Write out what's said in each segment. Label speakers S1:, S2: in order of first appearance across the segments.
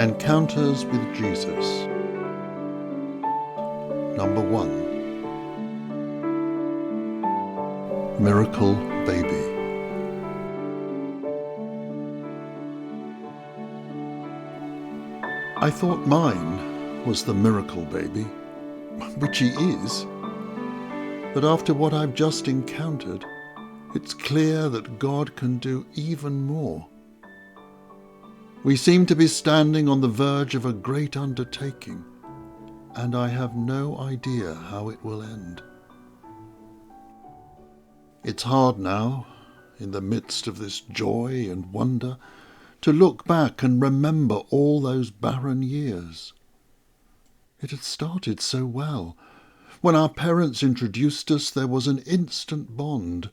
S1: Encounters with Jesus. Number 1. Miracle Baby. I thought mine was the miracle baby, which he is, but after what I've just encountered, it's clear that God can do even more. We seem to be standing on the verge of a great undertaking, and I have no idea how it will end. It's hard now, in the midst of this joy and wonder, to look back and remember all those barren years. It had started so well. When our parents introduced us, there was an instant bond.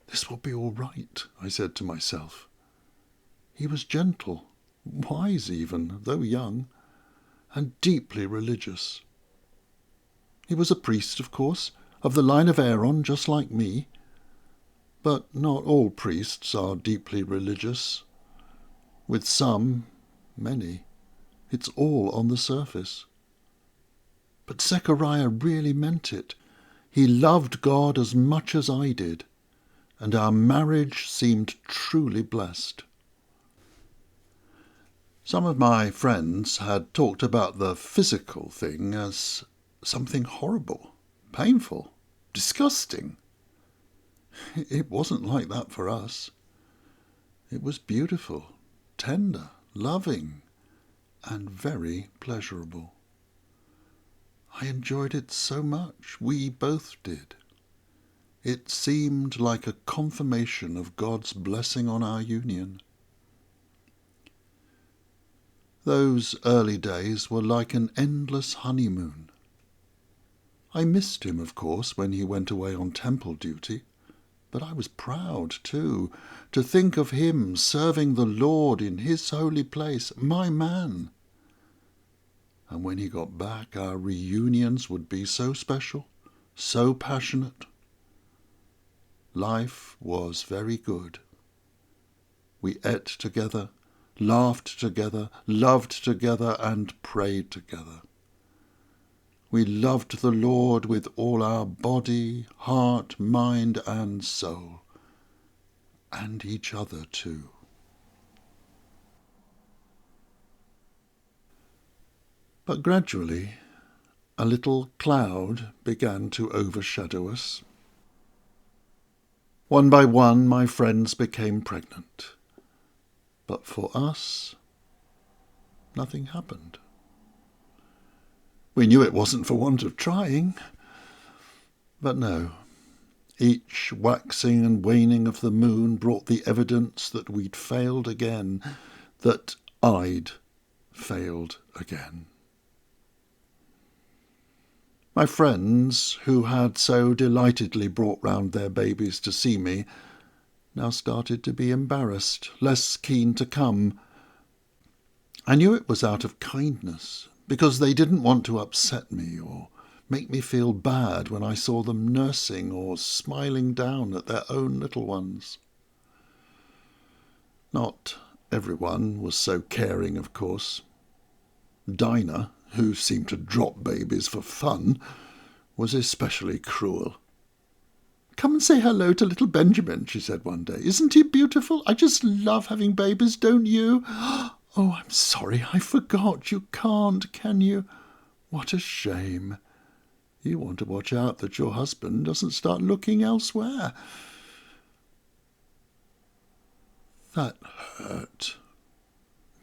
S1: This will be all right, I said to myself. He was gentle, wise even, though young, and deeply religious. He was a priest, of course, of the line of Aaron, just like me. But not all priests are deeply religious. With some, many, it's all on the surface. But Zechariah really meant it. He loved God as much as I did, and our marriage seemed truly blessed. Some of my friends had talked about the physical thing as something horrible, painful, disgusting. It wasn't like that for us. It was beautiful, tender, loving, and very pleasurable. I enjoyed it so much. We both did. It seemed like a confirmation of God's blessing on our union. Those early days were like an endless honeymoon. I missed him, of course, when he went away on temple duty. But I was proud, too, to think of him serving the Lord in his holy place, my man. And when he got back, our reunions would be so special, so passionate. Life was very good. We ate together, laughed together, loved together, and prayed together. We loved the Lord with all our body, heart, mind, and soul, and each other too. But gradually, a little cloud began to overshadow us. One by one, my friends became pregnant. But for us, nothing happened. We knew it wasn't for want of trying. But no, each waxing and waning of the moon brought the evidence that we'd failed again, that I'd failed again. My friends, who had so delightedly brought round their babies to see me, now started to be embarrassed, less keen to come. I knew it was out of kindness, because they didn't want to upset me or make me feel bad when I saw them nursing or smiling down at their own little ones. Not everyone was so caring, of course. Dinah, who seemed to drop babies for fun, was especially cruel. "Come and say hello to little Benjamin," she said one day. "Isn't he beautiful? I just love having babies, don't you? Oh, I'm sorry, I forgot. You can't, can you? What a shame. You want to watch out that your husband doesn't start looking elsewhere." That hurt.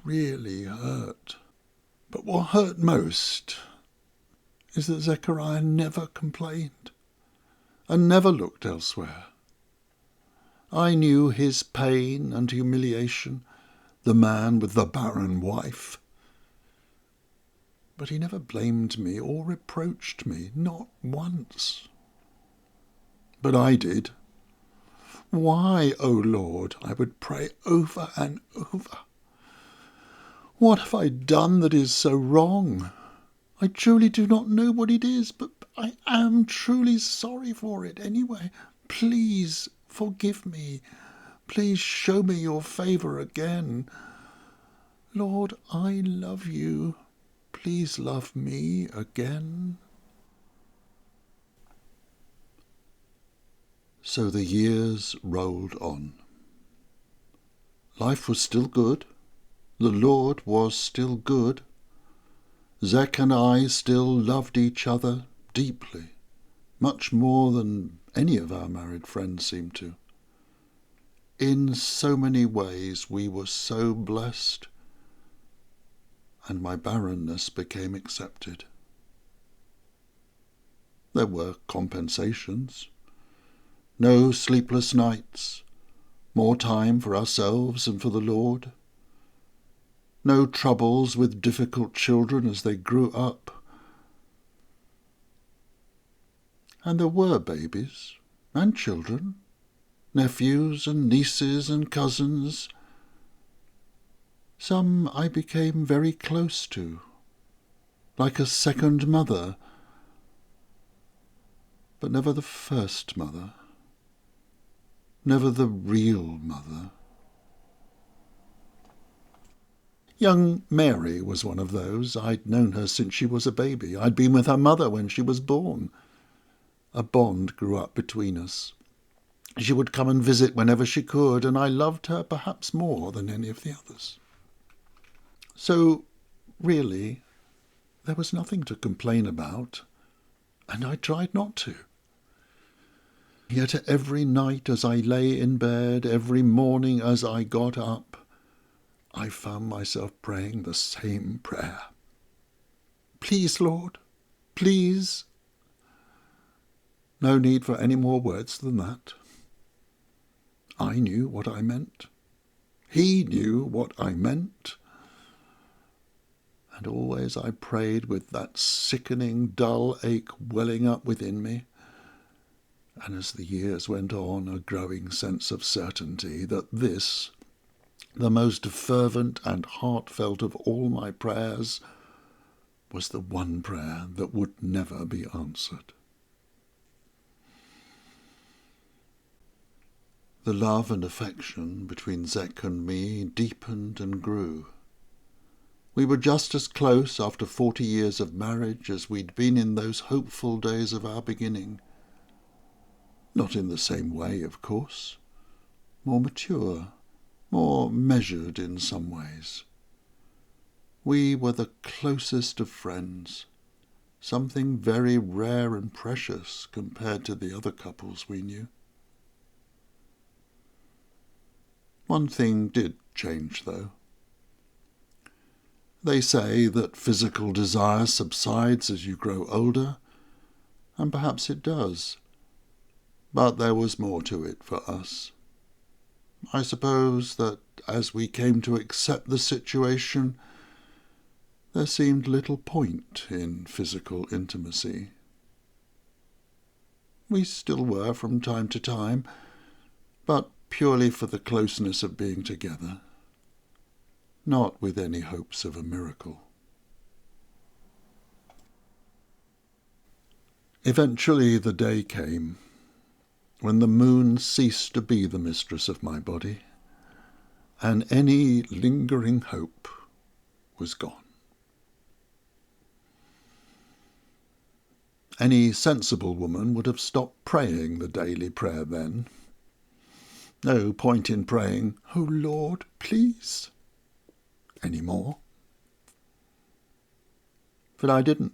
S1: Really hurt. But what hurt most is that Zechariah never complained and never looked elsewhere. I knew his pain and humiliation, the man with the barren wife. But he never blamed me or reproached me, not once. But I did. "Why, O Lord?" I would pray over and over. "What have I done that is so wrong? I truly do not know what it is, but I am truly sorry for it anyway. Please forgive me. Please show me your favour again. Lord, I love you. Please love me again. So the years rolled on. Life was still good. The Lord was still good. Zek and I still loved each other deeply, much more than any of our married friends seemed to. In so many ways we were so blessed, and my barrenness became accepted. There were compensations. No sleepless nights, more time for ourselves and for the Lord. No troubles with difficult children as they grew up. And there were babies and children, nephews and nieces and cousins. Some I became very close to, like a second mother, but never the first mother, never the real mother. Young Mary was one of those. I'd known her since she was a baby. I'd been with her mother when she was born. A bond grew up between us. She would come and visit whenever she could, and I loved her perhaps more than any of the others. So, really, there was nothing to complain about, and I tried not to. Yet every night as I lay in bed, every morning as I got up, I found myself praying the same prayer. Please, Lord, please. No need for any more words than that. I knew what I meant. He knew what I meant. And always I prayed with that sickening, dull ache welling up within me, and as the years went on, a growing sense of certainty that this, the most fervent and heartfelt of all my prayers, was the one prayer that would never be answered. The love and affection between Zek and me deepened and grew. We were just as close after 40 years of marriage as we'd been in those hopeful days of our beginning. Not in the same way, of course. More mature, more measured in some ways. We were the closest of friends, something very rare and precious compared to the other couples we knew. One thing did change, though. They say that physical desire subsides as you grow older, and perhaps it does. But there was more to it for us. I suppose that as we came to accept the situation, there seemed little point in physical intimacy. We still were from time to time, but purely for the closeness of being together, not with any hopes of a miracle. Eventually the day came when the moon ceased to be the mistress of my body, and any lingering hope was gone. Any sensible woman would have stopped praying the daily prayer then. No point in praying, "Oh Lord, please," any more. But I didn't.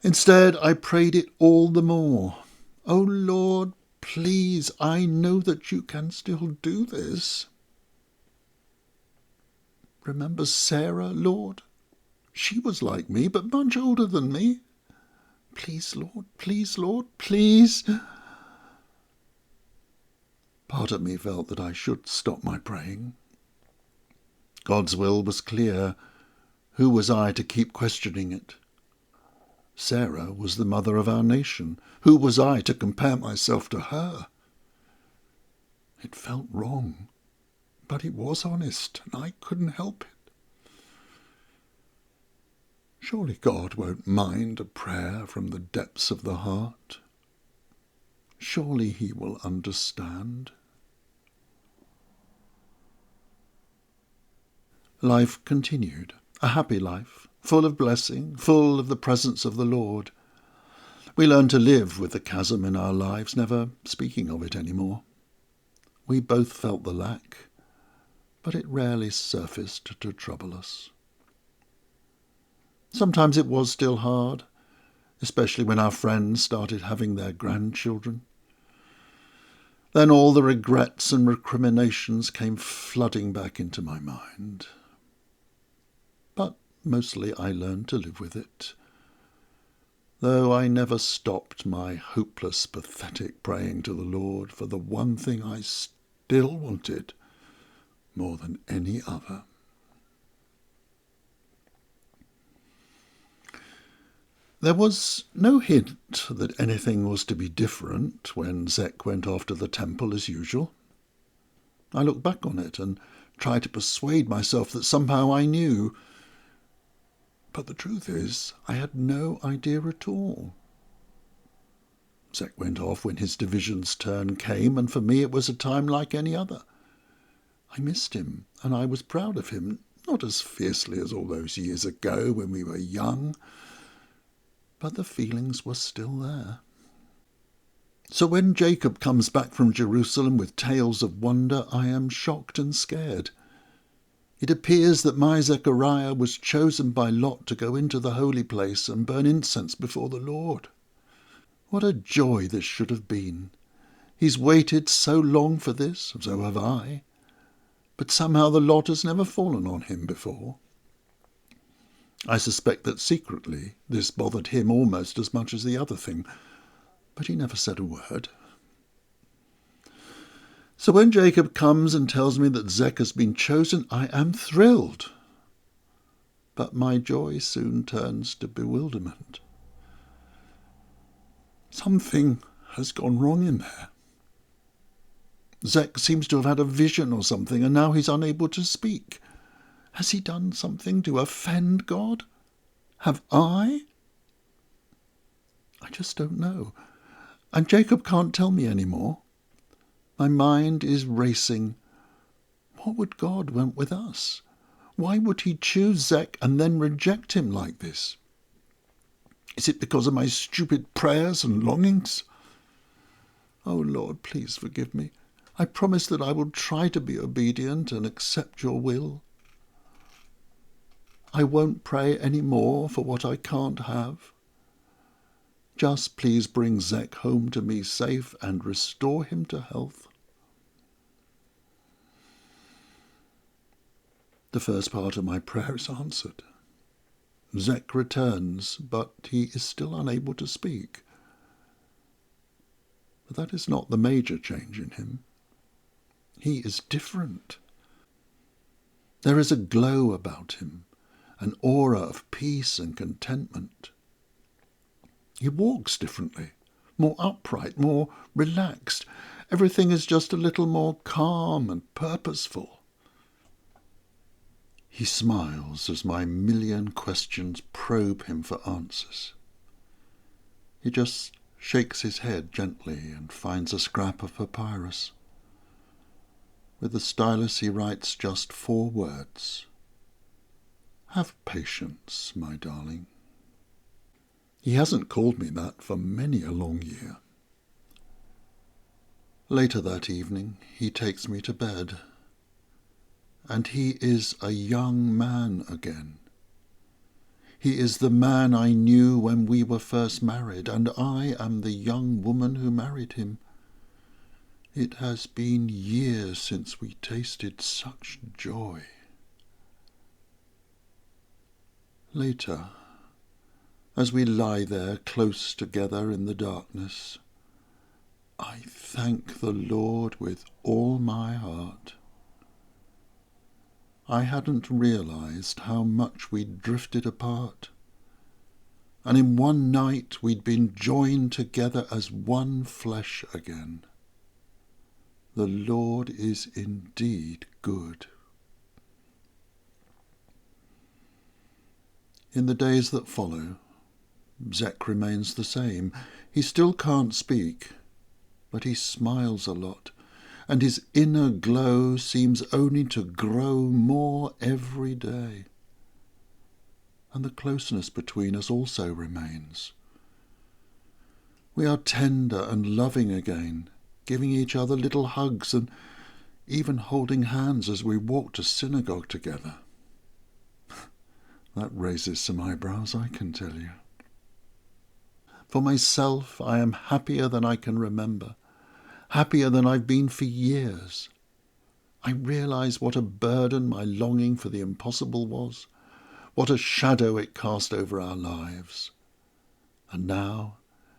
S1: Instead, I prayed it all the more. "Oh Lord, please, I know that you can still do this. Remember Sarah, Lord? She was like me, but much older than me. Please, Lord, please, Lord, please." Part of me felt that I should stop my praying. God's will was clear. Who was I to keep questioning it? Sarah was the mother of our nation. Who was I to compare myself to her? It felt wrong, but it was honest, and I couldn't help it. Surely God won't mind a prayer from the depths of the heart. Surely he will understand. Life continued, a happy life, full of blessing, full of the presence of the Lord. We learned to live with the chasm in our lives, never speaking of it any more. We both felt the lack, but it rarely surfaced to trouble us. Sometimes it was still hard, especially when our friends started having their grandchildren. Then all the regrets and recriminations came flooding back into my mind. But mostly I learned to live with it, though I never stopped my hopeless, pathetic praying to the Lord for the one thing I still wanted more than any other. There was no hint that anything was to be different when Zek went off to the temple as usual. I look back on it and try to persuade myself that somehow I knew. But the truth is, I had no idea at all. Zek went off when his division's turn came, and for me it was a time like any other. I missed him, and I was proud of him, not as fiercely as all those years ago when we were young, but the feelings were still there. So when Jacob comes back from Jerusalem with tales of wonder, I am shocked and scared. It appears that my Zechariah was chosen by Lot to go into the holy place and burn incense before the Lord. What a joy this should have been! He's waited so long for this, so have I, but somehow the lot has never fallen on him before. I suspect that secretly this bothered him almost as much as the other thing, but he never said a word. So when Jacob comes and tells me that Zek has been chosen, I am thrilled. But my joy soon turns to bewilderment. Something has gone wrong in there. Zek seems to have had a vision or something, and now he's unable to speak. Has he done something to offend God? Have I? I just don't know. And Jacob can't tell me any more. My mind is racing. What would God want with us? Why would he choose Zek and then reject him like this? Is it because of my stupid prayers and longings? Oh, Lord, please forgive me. I promise that I will try to be obedient and accept your will. I won't pray any more for what I can't have. Just please bring Zek home to me safe and restore him to health. The first part of my prayer is answered. Zek returns, but he is still unable to speak. But that is not the major change in him. He is different. There is a glow about him, an aura of peace and contentment. He walks differently, more upright, more relaxed. Everything is just a little more calm and purposeful. He smiles as my million questions probe him for answers. He just shakes his head gently and finds a scrap of papyrus. With the stylus he writes just 4 words. Have patience, my darling. He hasn't called me that for many a long year. Later that evening he takes me to bed, and he is a young man again. He is the man I knew when we were first married, and I am the young woman who married him. It has been years since we tasted such joy. Later, as we lie there close together in the darkness, I thank the Lord with all my heart. I hadn't realized how much we'd drifted apart, and in one night we'd been joined together as one flesh again. The Lord is indeed good. In the days that follow, Zek remains the same. He still can't speak, but he smiles a lot, and his inner glow seems only to grow more every day. And the closeness between us also remains. We are tender and loving again, giving each other little hugs and even holding hands as we walk to synagogue together. That raises some eyebrows, I can tell you. For myself, I am happier than I can remember, happier than I've been for years. I realise what a burden my longing for the impossible was, what a shadow it cast over our lives. And now,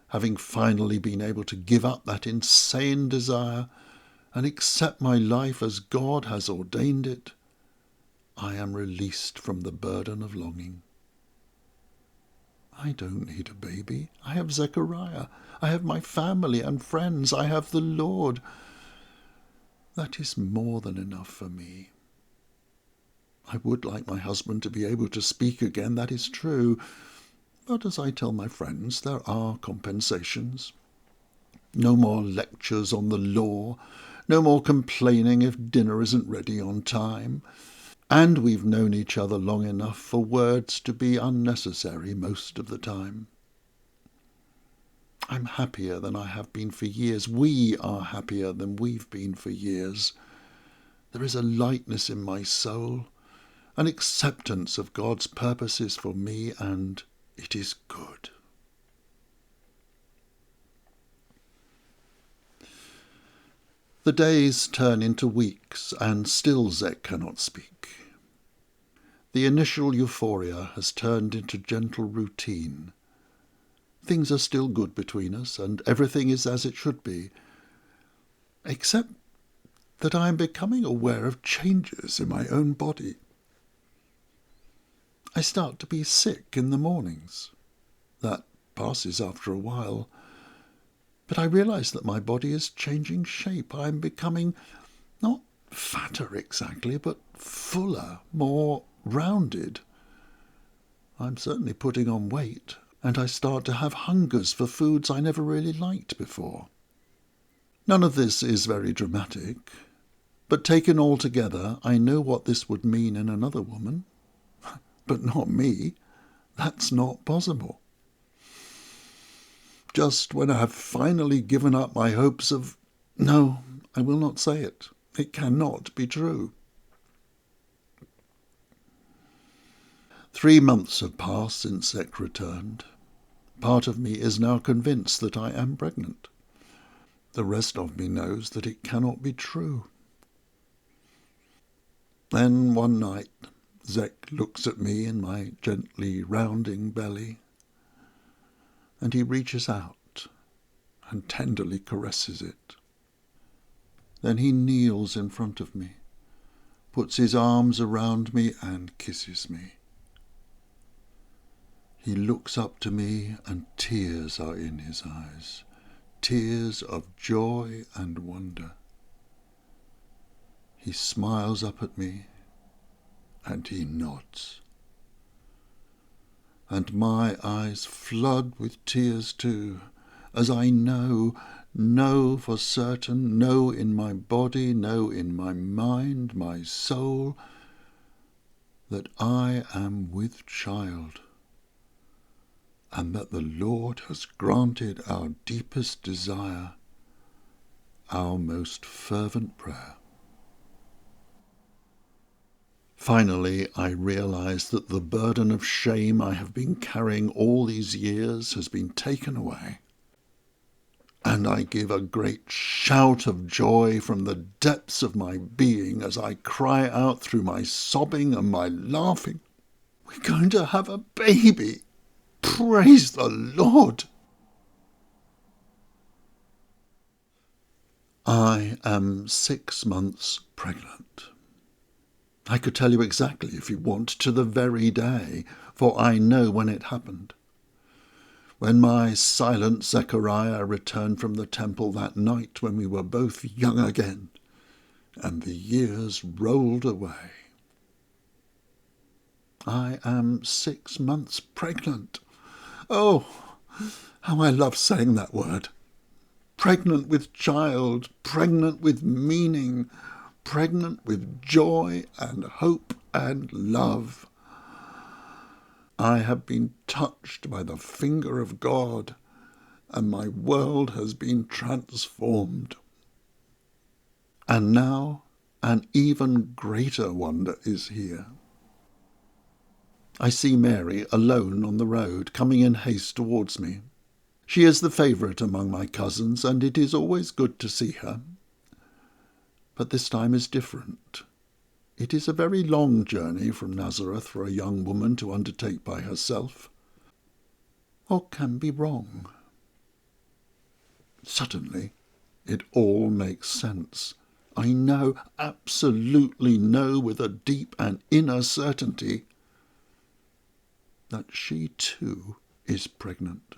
S1: having finally been able to give up that insane desire and accept my life as God has ordained it, I am released from the burden of longing. I don't need a baby. I have Zechariah. I have my family and friends. I have the Lord. That is more than enough for me. I would like my husband to be able to speak again, that is true. But as I tell my friends, there are compensations. No more lectures on the law. No more complaining if dinner isn't ready on time. And we've known each other long enough for words to be unnecessary most of the time. I'm happier than I have been for years. We are happier than we've been for years. There is a lightness in my soul, an acceptance of God's purposes for me, and it is good. The days turn into weeks, and still Zek cannot speak. The initial euphoria has turned into gentle routine. Things are still good between us, and everything is as it should be, except that I am becoming aware of changes in my own body. I start to be sick in the mornings. That passes after a while. But I realise that my body is changing shape. I am becoming not fatter exactly, but fuller, more rounded. I'm certainly putting on weight, and I start to have hungers for foods I never really liked before. None of this is very dramatic, but taken all together, I know what this would mean in another woman. But not me. That's not possible. Just when I have finally given up my hopes of... No, I will not say it. It cannot be true. 3 months have passed since Zek returned. Part of me is now convinced that I am pregnant. The rest of me knows that it cannot be true. Then one night, Zek looks at me in my gently rounding belly, and he reaches out and tenderly caresses it. Then he kneels in front of me, puts his arms around me and kisses me. He looks up to me and tears are in his eyes, tears of joy and wonder. He smiles up at me and he nods. And my eyes flood with tears too, as I know for certain, know in my body, know in my mind, my soul, that I am with child, and that the Lord has granted our deepest desire, our most fervent prayer. Finally, I realize that the burden of shame I have been carrying all these years has been taken away. And I give a great shout of joy from the depths of my being as I cry out through my sobbing and my laughing, "We're going to have a baby! Praise the Lord!" I am 6 months pregnant. I could tell you exactly, if you want, to the very day, for I know when it happened. When my silent Zechariah returned from the temple that night when we were both young again, and the years rolled away. I am 6 months pregnant. Oh, how I love saying that word. pregnant with child, pregnant with meaning, pregnant with joy and hope and love. I have been touched by the finger of God, and my world has been transformed. And now an even greater wonder is here. I see Mary alone on the road, coming in haste towards me. She is the favourite among my cousins, and it is always good to see her. But this time is different. It is a very long journey from Nazareth for a young woman to undertake by herself. What can be wrong? Suddenly, it all makes sense. I know, absolutely know, with a deep and inner certainty, that she too is pregnant.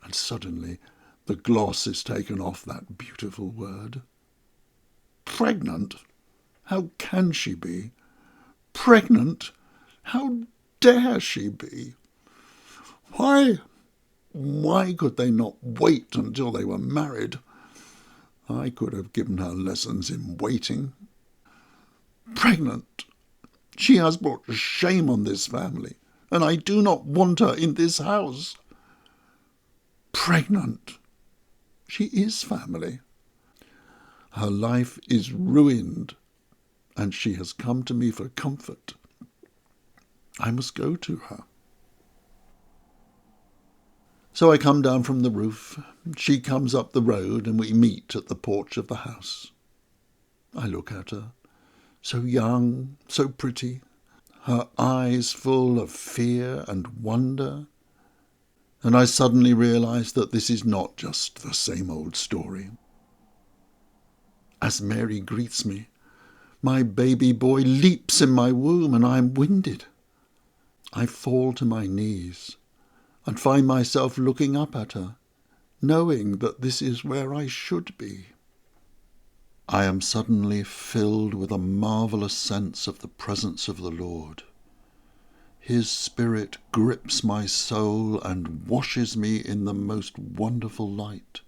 S1: And suddenly the gloss is taken off that beautiful word. Pregnant? How can she be? Pregnant? How dare she be? Why could they not wait until they were married? I could have given her lessons in waiting. Pregnant? She has brought shame on this family, and I do not want her in this house. Pregnant? She is family. Her life is ruined, and she has come to me for comfort. I must go to her. So I come down from the roof. She comes up the road, and we meet at the porch of the house. I look at her, so young, so pretty, her eyes full of fear and wonder, and I suddenly realise that this is not just the same old story. As Mary greets me, my baby boy leaps in my womb, and I am winded. I fall to my knees and find myself looking up at her, knowing that this is where I should be. I am suddenly filled with a marvellous sense of the presence of the Lord. His Spirit grips my soul and washes me in the most wonderful light.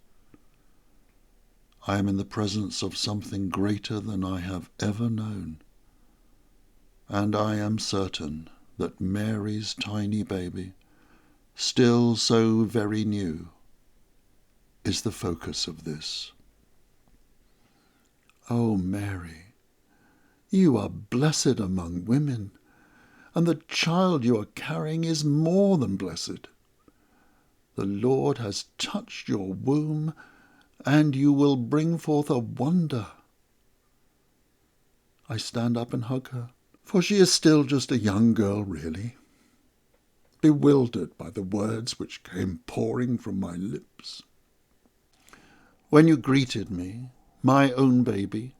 S1: I am in the presence of something greater than I have ever known, and I am certain that Mary's tiny baby, still so very new, is the focus of this. Oh, Mary, you are blessed among women, and the child you are carrying is more than blessed. The Lord has touched your womb, and you will bring forth a wonder. I stand up and hug her, for she is still just a young girl, really, bewildered by the words which came pouring from my lips. When you greeted me, my own baby,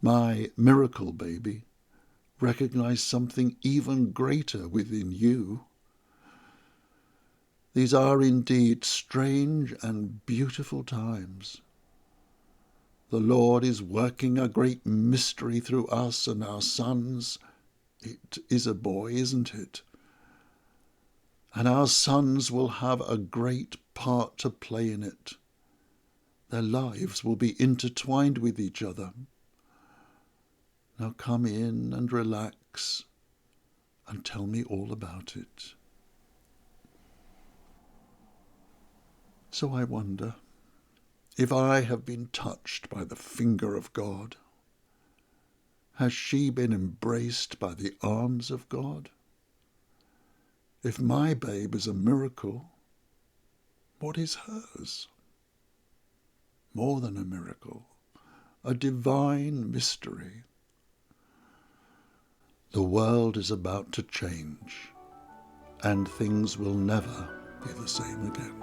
S1: my miracle baby, recognized something even greater within you. These are indeed strange and beautiful times. The Lord is working a great mystery through us and our sons. It is a boy, isn't it? And our sons will have a great part to play in it. Their lives will be intertwined with each other. Now come in and relax and tell me all about it. So I wonder if I have been touched by the finger of God. Has she been embraced by the arms of God? If my babe is a miracle, what is hers? More than a miracle, a divine mystery. The world is about to change, and things will never be the same again.